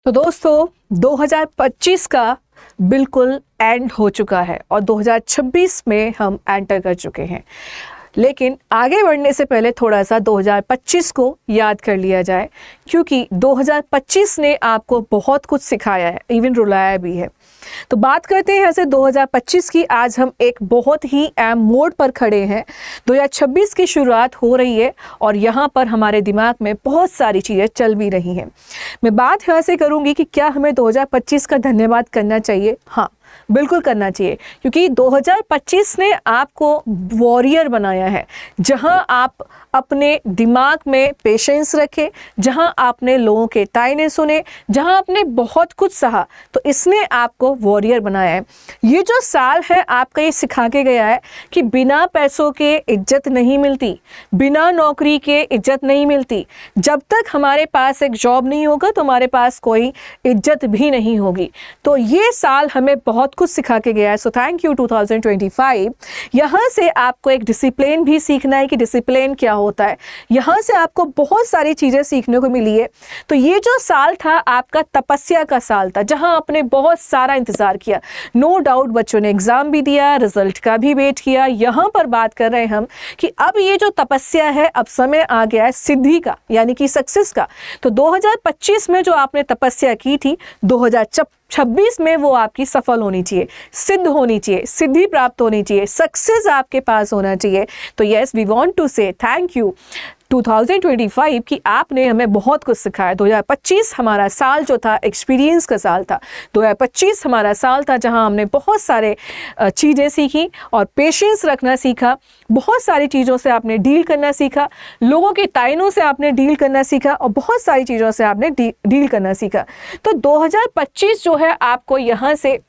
तो दोस्तों 2025 का बिल्कुल एंड हो चुका है और 2026 में हम एंटर कर चुके हैं। लेकिन आगे बढ़ने से पहले थोड़ा सा 2025 को याद कर लिया जाए, क्योंकि 2025 ने आपको बहुत कुछ सिखाया है, इवन रुलाया भी है। तो बात करते हैं ऐसे 2025 की। आज हम एक बहुत ही अहम मोड़ पर खड़े हैं। 2026 की शुरुआत हो रही है और यहाँ पर हमारे दिमाग में बहुत सारी चीज़ें चल भी रही हैं। मैं बात यहाँ से करूँगी कि क्या हमें 2025 का धन्यवाद करना चाहिए? हाँ, बिल्कुल करना चाहिए, क्योंकि 2025 ने आपको वॉरियर बनाया है। जहां आप अपने दिमाग में पेशेंस रखे, जहां आपने लोगों के तायने सुने, जहां आपने बहुत कुछ सहा, तो इसने आपको वॉरियर बनाया है। ये जो साल है आपका ये सिखा के गया है कि बिना पैसों के इज्जत नहीं मिलती, बिना नौकरी के इज्जत नहीं मिलती। जब तक हमारे पास एक जॉब नहीं होगा तो हमारे पास कोई इज्जत भी नहीं होगी। तो ये साल हमें बहुत कुछ सिखा के गया है। सो थैंक यू 2025। यहाँ से आपको एक डिसिप्लिन भी सीखना है कि डिसिप्लिन क्या होता है। यहाँ से आपको बहुत सारी चीज़ें सीखने को मिली है। तो ये जो साल था आपका तपस्या का साल था, जहाँ आपने बहुत सारा इंतज़ार किया। नो डाउट बच्चों ने एग्ज़ाम भी दिया, रिजल्ट का भी वेट किया। यहाँ पर बात कर रहे हैं हम कि अब ये जो तपस्या है, अब समय आ गया है सिद्धि का, यानी कि सक्सेस का। तो 2025 में जो आपने तपस्या की थी, 2026 में वो आपकी सफल होनी चाहिए, सिद्ध होनी चाहिए, सिद्धि प्राप्त होनी चाहिए, सक्सेस आपके पास होना चाहिए। तो यस, वी वांट टू से थैंक यू 2025 कि आपने हमें बहुत कुछ सिखाया। 2025 हमारा साल जो था एक्सपीरियंस का साल था। 2025 हमारा साल था जहां हमने बहुत सारे चीज़ें सीखी और पेशेंस रखना सीखा। बहुत सारी चीज़ों से आपने डील करना सीखा, लोगों के तायनों से आपने डील करना सीखा और बहुत सारी चीज़ों से आपने डील करना सीखा। तो 2025 जो है आपको यहाँ से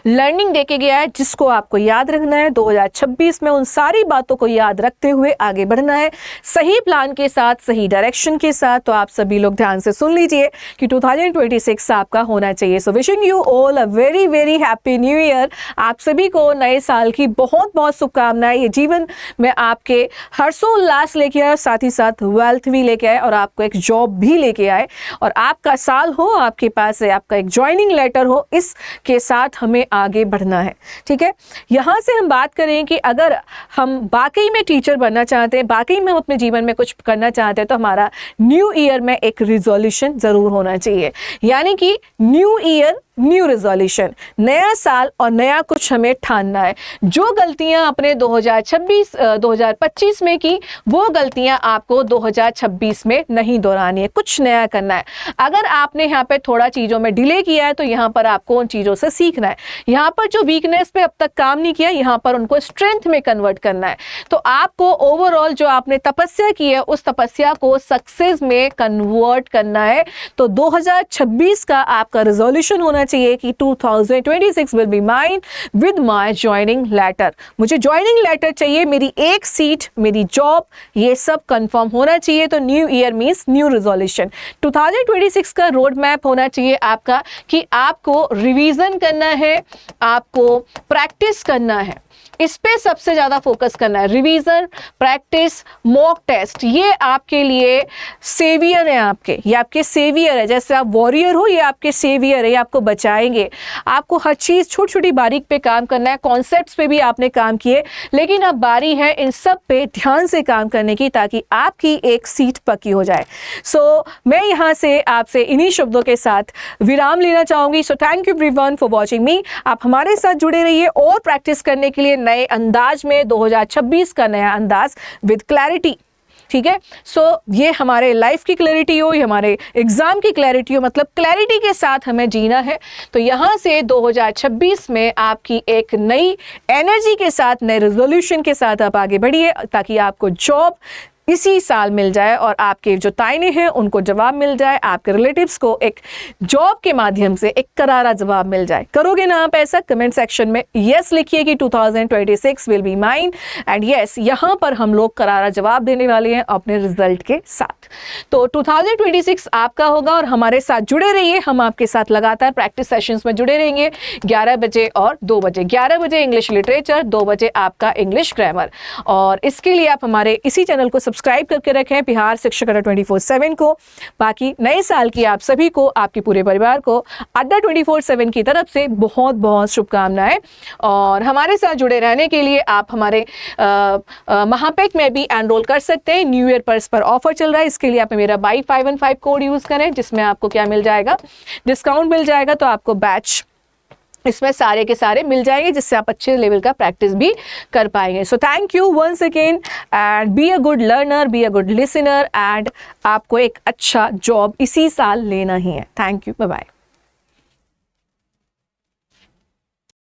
लर्निंग देके गया है, जिसको आपको याद रखना है। 2026 में उन सारी बातों को याद रखते हुए आगे बढ़ना है, सही प्लान के साथ, सही डायरेक्शन के साथ। तो आप सभी लोग ध्यान से सुन लीजिए कि 2026 आपका होना चाहिए। So wishing you all a very very happy new year. आप सभी को नए साल की बहुत बहुत शुभकामनाएं। ये जीवन में आपके हर्षोल्लास लेके आए, साथ ही साथ वेल्थ भी लेके आए और आपको एक जॉब भी लेके आए और आपका साल हो, आपके पास आपका एक ज्वाइनिंग लेटर हो। इसके साथ हमें आगे बढ़ना है, ठीक है। यहां से हम बात करें कि अगर हम वाकई में टीचर बनना चाहते हैं, वाकई में हम अपने जीवन में कुछ करना चाहते हैं, तो हमारा न्यू ईयर में एक रिजोल्यूशन जरूर होना चाहिए। यानी कि न्यू ईयर न्यू रिजोल्यूशन, नया साल और नया कुछ हमें ठानना है। जो गलतियां अपने 2025 में की, वो गलतियां आपको 2026 में नहीं दोहरानी है, कुछ नया करना है। अगर आपने यहाँ पे थोड़ा चीज़ों में डिले किया है तो यहाँ पर आपको उन चीज़ों से सीखना है। यहाँ पर जो वीकनेस पे अब तक काम नहीं किया, यहाँ पर उनको स्ट्रेंथ में कन्वर्ट करना है। तो आपको ओवरऑल जो आपने तपस्या की है, उस तपस्या को सक्सेस में कन्वर्ट करना है। तो 2026 का आपका रिजोल्यूशन होना चाहिए कि 2026 will be mine with my joining letter. मुझे ज्वाइनिंग लेटर चाहिए, मेरी एक सीट, मेरी जॉब, ये सब कंफर्म होना चाहिए। तो new year means new resolution. 2026 का रोड मैप होना चाहिए आपका कि आपको रिवीजन करना है, आपको प्रैक्टिस करना है। इस पे सबसे ज़्यादा फोकस करना है। रिवीजन, प्रैक्टिस, मॉक टेस्ट, ये आपके लिए सेवियर है। ये आपके सेवियर है। जैसे आप वॉरियर हो, ये आपके सेवियर है, ये आपको बचाएंगे। आपको हर चीज़ छोटी छोटी बारीक पे काम करना है। कॉन्सेप्ट्स पे भी आपने काम किए, लेकिन अब बारी है इन सब पे ध्यान से काम करने की, ताकि आपकी एक सीट पक्की हो जाए। सो मैं यहाँ से आपसे इन्हीं शब्दों के साथ विराम लेना चाहूँगी। सो thank you everyone for watching मी। आप हमारे साथ जुड़े रहिए और प्रैक्टिस करने के लिए नए अंदाज में 2026 का नया अंदाज विद क्लैरिटी, ठीक है। सो ये हमारे लाइफ की क्लैरिटी हो, ये हमारे एग्जाम की क्लैरिटी हो, मतलब क्लैरिटी के साथ हमें जीना है। तो यहाँ से 2026 में आपकी एक नई एनर्जी के साथ, नए रेजोल्यूशन के साथ आप आगे बढ़िए, ताकि आपको जॉब इसी साल मिल जाए और आपके जो तायने हैं उनको जवाब मिल जाए, आपके रिलेटिव्स को एक जॉब के माध्यम से एक करारा जवाब मिल जाए। करोगे ना आप ऐसा? कमेंट सेक्शन में यस लिखिए कि 2026 will be mine and yes, यहाँ पर हम लोग करारा जवाब देने वाले हैं अपने रिजल्ट के साथ। तो 2026 आपका होगा और हमारे साथ जुड़े रहिए। हम आपके साथ लगातार प्रैक्टिस सेशंस में जुड़े रहेंगे 11 बजे और 2 बजे। 11 बजे इंग्लिश लिटरेचर, 2 बजे आपका इंग्लिश ग्रामर। और इसके लिए आप हमारे इसी चैनल को सब्सक्राइब करके रखें बिहार शिक्षक अड्डा 24/7 को। बाकी नए साल की आप सभी को, आपके पूरे परिवार को अड्डा 24/7 की तरफ से बहुत बहुत शुभकामनाएं। और हमारे साथ जुड़े रहने के लिए आप हमारे महापेक में भी एनरोल कर सकते हैं। न्यू ईयर पर इस पर ऑफर चल रहा है, इसके लिए आप मेरा बाई 515 कोड यूज़ करें, जिसमें आपको क्या मिल जाएगा, डिस्काउंट मिल जाएगा। तो आपको बैच इसमें सारे के सारे मिल जाएंगे, जिससे आप अच्छे लेवल का प्रैक्टिस भी कर पाएंगे। So thank you once again and be a good learner, be a good listener, and आपको एक अच्छा जॉब इसी साल लेना ही है। Thank you, bye bye.